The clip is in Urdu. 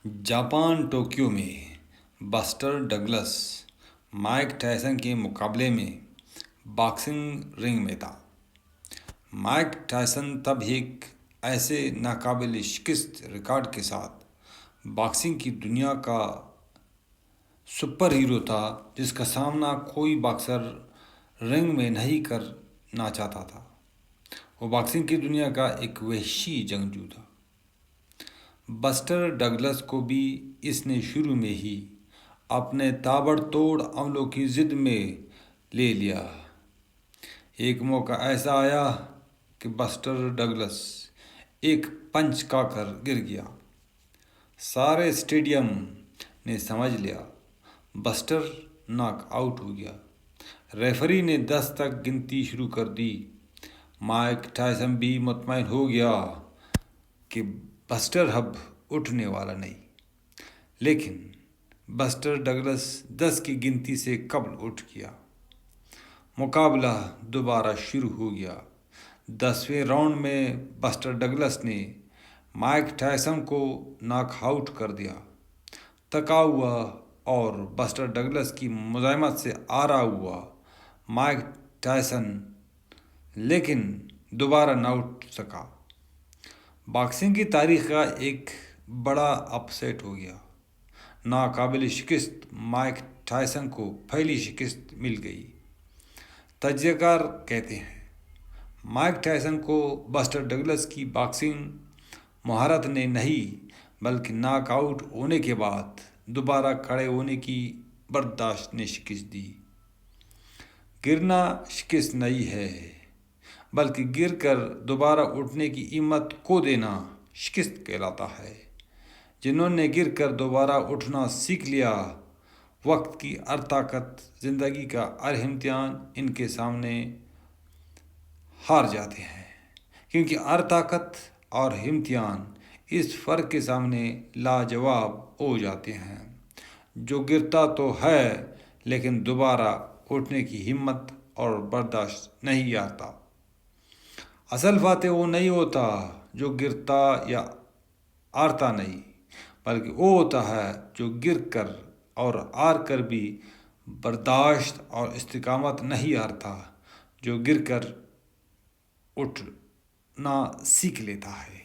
جاپان ٹوکیو میں بسٹر ڈگلس مائک ٹائسن کے مقابلے میں باکسنگ رنگ میں تھا۔ مائک ٹائسن تب ایک ایسے ناقابل شکست ریکارڈ کے ساتھ باکسنگ کی دنیا کا سپر ہیرو تھا جس کا سامنا کوئی باکسر رنگ میں نہیں کرنا چاہتا تھا۔ وہ باکسنگ کی دنیا کا ایک وحشی جنگجو تھا۔ بسٹر ڈگلس کو بھی اس نے شروع میں ہی اپنے تابڑ توڑ عملوں کی ضد میں لے لیا۔ ایک موقع ایسا آیا کہ بسٹر ڈگلس ایک پنچ کھا کر گر گیا۔ سارے اسٹیڈیم نے سمجھ لیا بسٹر ناک آؤٹ ہو گیا۔ ریفری نے 10 تک گنتی شروع کر دی۔ مائک ٹائسن بھی مطمئن ہو گیا کہ بسٹر اب اٹھنے والا نہیں، لیکن بسٹر ڈگلس 10 کی گنتی سے قبل اٹھ گیا۔ مقابلہ دوبارہ شروع ہو گیا۔ 10ویں راؤنڈ میں بسٹر ڈگلس نے مائک ٹائسن کو ناک آؤٹ کر دیا۔ تھکا ہوا اور بسٹر ڈگلس کی مزاحمت سے آرا ہوا مائک ٹائسن لیکن دوبارہ نہ اٹھ سکا۔ باکسنگ کی تاریخ کا ایک بڑا اپ سیٹ ہو گیا۔ ناقابل شکست مائک ٹائسن کو پہلی شکست مل گئی۔ تجزیہ کار کہتے ہیں مائک ٹائسن کو بسٹر ڈگلس کی باکسنگ مہارت نے نہیں بلکہ ناک آؤٹ ہونے کے بعد دوبارہ کھڑے ہونے کی برداشت نے شکست دی۔ گرنا شکست نہیں ہے بلکہ گر کر دوبارہ اٹھنے کی ہمت کو دینا شکست کہلاتا ہے۔ جنہوں نے گر کر دوبارہ اٹھنا سیکھ لیا، وقت کی ہر طاقت، زندگی کا ہر امتحان ان کے سامنے ہار جاتے ہیں، کیونکہ ہر طاقت اور امتحان اس فرق کے سامنے لاجواب ہو جاتے ہیں جو گرتا تو ہے لیکن دوبارہ اٹھنے کی ہمت اور برداشت نہیں آتا۔ اصل فاتح وہ نہیں ہوتا جو گرتا یا ہارتا نہیں، بلکہ وہ ہوتا ہے جو گر کر اور ہار کر بھی برداشت اور استقامت نہیں ہارتا، جو گر کر اٹھنا سیکھ لیتا ہے۔